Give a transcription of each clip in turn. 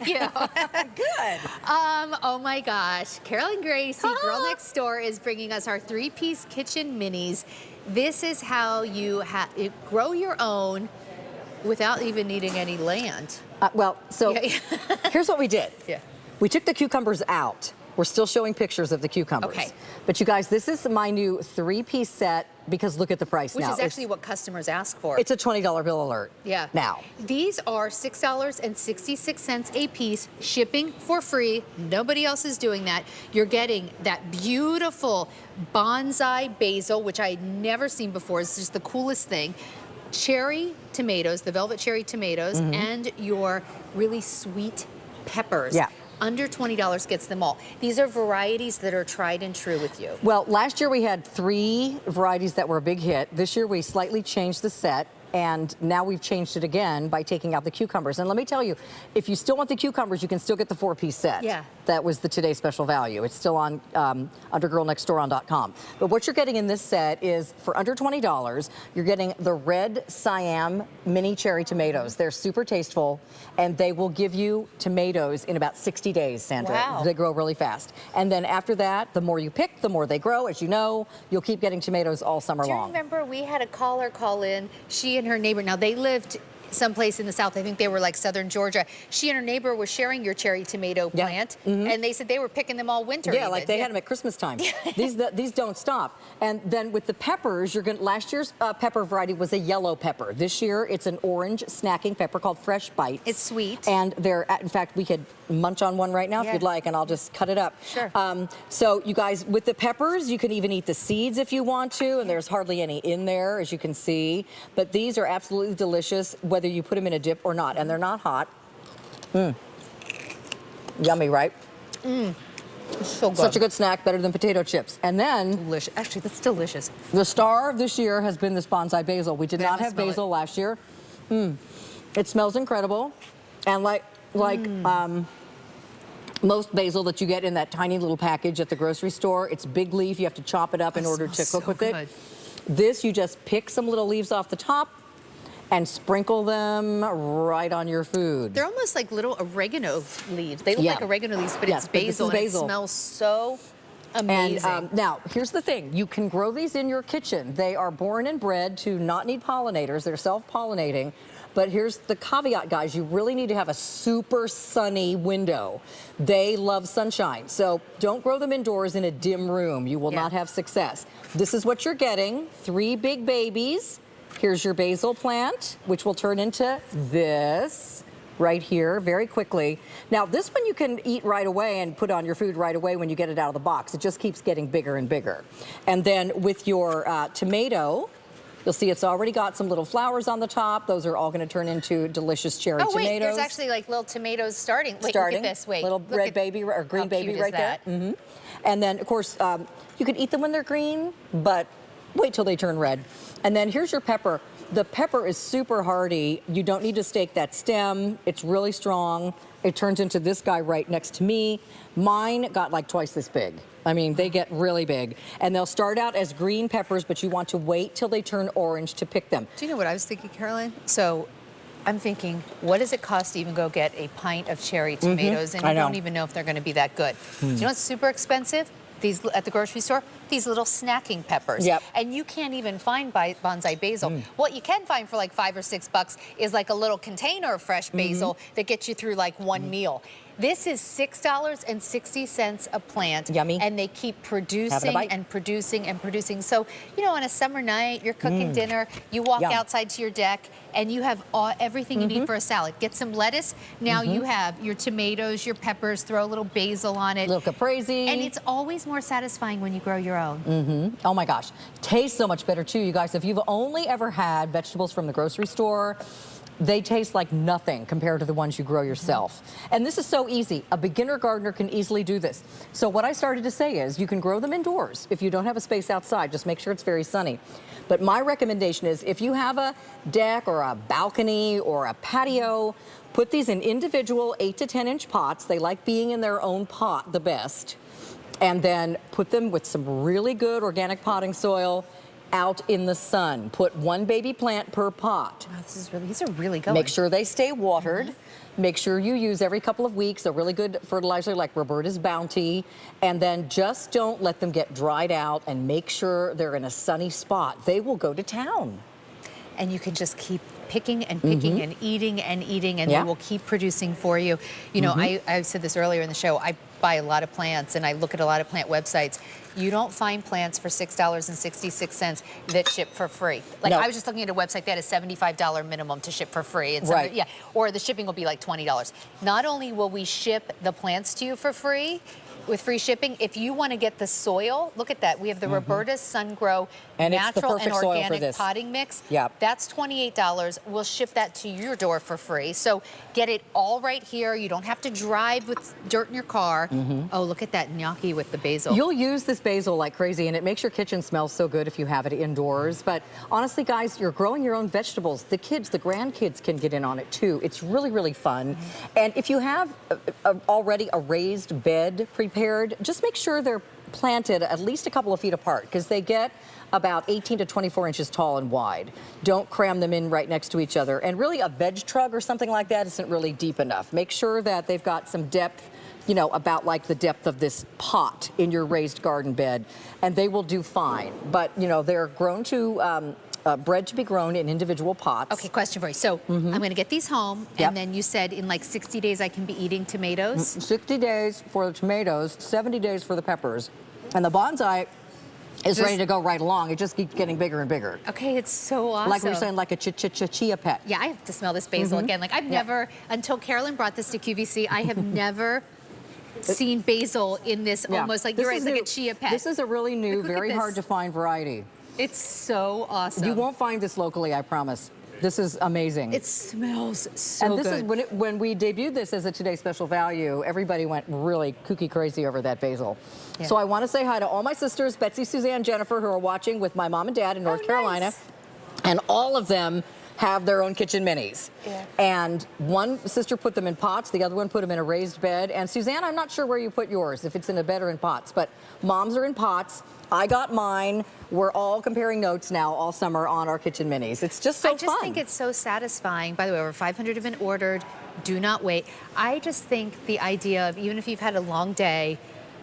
you? Good. Oh my gosh, Carolyn Gracie, Girl Next Door, is bringing us our 3-piece kitchen minis. This is how you grow your own without even needing any land. Here's what we did. Yeah. We took the cucumbers out. We're still showing pictures of the cucumbers. Okay. But you guys, this is my new 3-piece set because look at the price now. Which is actually what customers ask for. It's a $20 bill alert. Yeah. Now. These are $6.66 a piece, shipping for free. Nobody else is doing that. You're getting that beautiful bonsai basil, which I had never seen before. It's just the coolest thing. Cherry tomatoes, the velvet cherry tomatoes, and your really sweet peppers. Yeah. Under $20 gets them all. These are varieties that are tried and true with you. Well, last year we had 3 varieties that were a big hit. This year we slightly changed the set, and now we've changed it again by taking out the cucumbers. And let me tell you, if you still want the cucumbers, you can still get the 4-piece set. Yeah. That was the Today Special value. It's still on under girlnextdoor.com. But what you're getting in this set is, for under $20, you're getting the red Siam mini cherry tomatoes. They're super tasteful, and they will give you tomatoes in about 60 days, Sandra. Wow. They grow really fast. And then after that, the more you pick, the more they grow. As you know, you'll keep getting tomatoes all summer long. Do you remember we had a caller call in? She and her neighbor, now they lived someplace in the south, I think they were like southern Georgia. She and her neighbor were sharing your cherry tomato plant, and they said they were picking them all winter. Yeah, like they had them at Christmas time. These don't stop. And then with the peppers, you're going. Last year's pepper variety was a yellow pepper. This year it's an orange snacking pepper called Fresh Bites. It's sweet. And they're, in fact, we could munch on one right now if you'd like, and I'll just cut it up. Sure. So you guys, with the peppers, you can even eat the seeds if you want to, and there's hardly any in there, as you can see. But these are absolutely delicious, whether you put them in a dip or not, and they're not hot. Yummy, right? It's so good. Such a good snack, better than potato chips. And then, Delicious. Actually, that's delicious. the star of this year has been this bonsai basil. We did not have basil last year. It smells incredible, and like most basil that you get in that tiny little package at the grocery store, it's big leaf. You have to chop it up in order to cook with it. This, you just pick some little leaves off the top and sprinkle them right on your food. They're almost like little oregano leaves. They look like oregano leaves, but it's basil, but this is basil. and it smells so amazing. And now, here's the thing. You can grow these in your kitchen. They are born and bred to not need pollinators. They're self-pollinating. But here's the caveat, guys. You really need to have a super sunny window. They love sunshine. So don't grow them indoors in a dim room. You will not have success. This is what you're getting. 3 big babies. Here's your basil plant, which will turn into this right here very quickly. Now, this one you can eat right away and put on your food right away when you get it out of the box. It just keeps getting bigger and bigger. And then with your tomato, you'll see it's already got some little flowers on the top. Those are all going to turn into delicious cherry tomatoes. Oh, wait, there's actually like little tomatoes starting. Wait, look at this. Wait. Little red baby or green baby right there. And then, of course, you can eat them when they're green, but wait till they turn red. And then here's your pepper. The pepper is super hardy. You don't need to stake that stem. It's really strong. It turns into this guy right next to me. Mine got like twice this big. I mean, they get really big. And they'll start out as green peppers, but you want to wait till they turn orange to pick them. Do you know what I was thinking, Caroline? So I'm thinking, what does it cost to even go get a pint of cherry tomatoes? And you don't even know if they're going to be that good. Do you know what's super expensive? These at the grocery store, these little snacking peppers. And you can't even find bonsai basil. What you can find for like $5 or $6 is like a little container of fresh basil that gets you through like one meal. This is $6.60 a plant. Yummy. And they keep producing and producing and producing. So, you know, on a summer night, you're cooking dinner, you walk outside to your deck, and you have everything you need for a salad. Get some lettuce. Now you have your tomatoes, your peppers, throw a little basil on it. Little caprese. And it's always more satisfying when you grow your own. Oh my gosh. Tastes so much better too, you guys. If you've only ever had vegetables from the grocery store, they taste like nothing compared to the ones you grow yourself. And this is so easy. A beginner gardener can easily do this. So what I started to say is you can grow them indoors if you don't have a space outside. Just make sure it's very sunny. But my recommendation is if you have a deck or a balcony or a patio, put these in individual 8 to 10 inch pots. They like being in their own pot the best. And then put them with some really good organic potting soil out in the sun. Put 1 baby plant per pot. Wow, these are really going. Make sure they stay watered. Make sure you use every couple of weeks a really good fertilizer like Roberta's Bounty, and then just don't let them get dried out, and make sure they're in a sunny spot. They will go to town. And you can just keep picking and picking and eating, and they will keep producing for you. You know, I said this earlier in the show, I buy a lot of plants and I look at a lot of plant websites. You don't find plants for $6.66 that ship for free. Like, I was just looking at a website that has a $75 minimum to ship for free. And yeah, or the shipping will be like $20. Not only will we ship the plants to you for free, with free shipping, if you want to get the soil, look at that. We have the Roberta's Sun Grow and natural and organic this. potting mix. Yep. That's $28. We'll ship that to your door for free. So get it all right here. You don't have to drive with dirt in your car. Oh, look at that gnocchi with the basil. You'll use this basil like crazy, and it makes your kitchen smell so good if you have it indoors. But honestly, guys, you're growing your own vegetables. The kids, the grandkids can get in on it too. It's really, really fun. And if you have already a raised bed prepared, just make sure they're planted at least a couple of feet apart, because they get about 18 to 24 inches tall and wide. Don't cram them in right next to each other. And really, a veg trug or something like that isn't really deep enough. Make sure that they've got some depth, you know, about like the depth of this pot in your raised garden bed, and they will do fine. But, you know, they're grown to, bred to be grown in individual pots. Okay, question for you. So I'm going to get these home, and then you said in like 60 days I can be eating tomatoes? 60 days for the tomatoes, 70 days for the peppers. And the bonsai is ready to go right along. It just keeps getting bigger and bigger. Okay, it's so awesome. Like we were saying, like a chia pet. Yeah, I have to smell this basil again. Like, I've never, until Carolyn brought this to QVC, I have never seen basil in this almost like, you're right, like a chia pet. This is a really new, very hard to find variety. It's so awesome. You won't find this locally, I promise. This is amazing. It smells so good. And this is when we debuted this as a Today Special Value, everybody went really kooky crazy over that basil. Yeah. So I want to say hi to all my sisters, Betsy, Suzanne, Jennifer, who are watching with my mom and dad in North Carolina. Nice. And all of them have their own kitchen minis. Yeah. And one sister put them in pots, the other one put them in a raised bed. And Suzanne, I'm not sure where you put yours, if it's in a bed or in pots, but mom's are in pots. I got mine. We're all comparing notes now all summer on our kitchen minis. It's just so fun. I just think it's so satisfying. By the way, over 500 have been ordered. Do not wait. I just think the idea of, even if you've had a long day,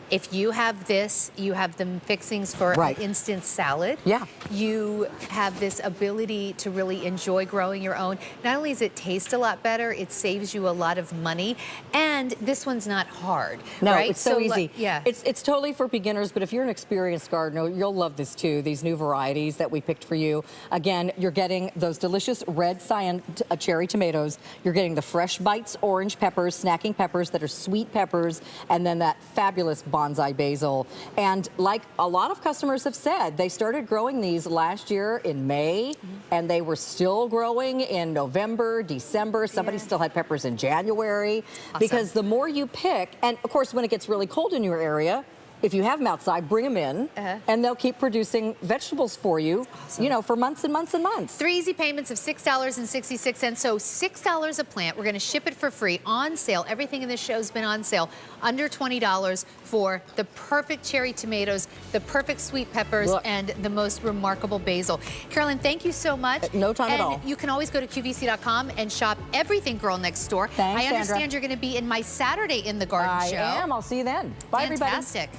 if you have this, you have the fixings for an instant salad. Yeah. You have this ability to really enjoy growing your own. Not only does it taste a lot better, it saves you a lot of money. And this one's not hard. No, right? it's so easy. Yeah. It's totally for beginners, but if you're an experienced gardener, you'll love this too, these new varieties that we picked for you. Again, you're getting those delicious red cyan cherry tomatoes. You're getting the Fresh Bites orange peppers, snacking peppers that are sweet peppers, and then that fabulous bonsai basil. And like a lot of customers have said, they started growing these last year in May, and they were still growing in November, December. Somebody still had peppers in January. Awesome. Because the more you pick, and of course when it gets really cold in your area, if you have them outside, bring them in, and they'll keep producing vegetables for you, you know, for months and months and months. 3 easy payments of $6.66. So $6 a plant. We're going to ship it for free, on sale. Everything in this show's been on sale. Under $20 for the perfect cherry tomatoes, the perfect sweet peppers, and the most remarkable basil. Carolyn, thank you so much. No time at all. And you can always go to QVC.com and shop everything Girl Next Door. Thanks, I understand Sandra. you're going to be in my Saturday in the Garden show. I am. I'll see you then. Bye, everybody. Fantastic.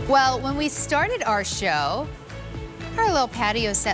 Well, when we started our show, our little patio set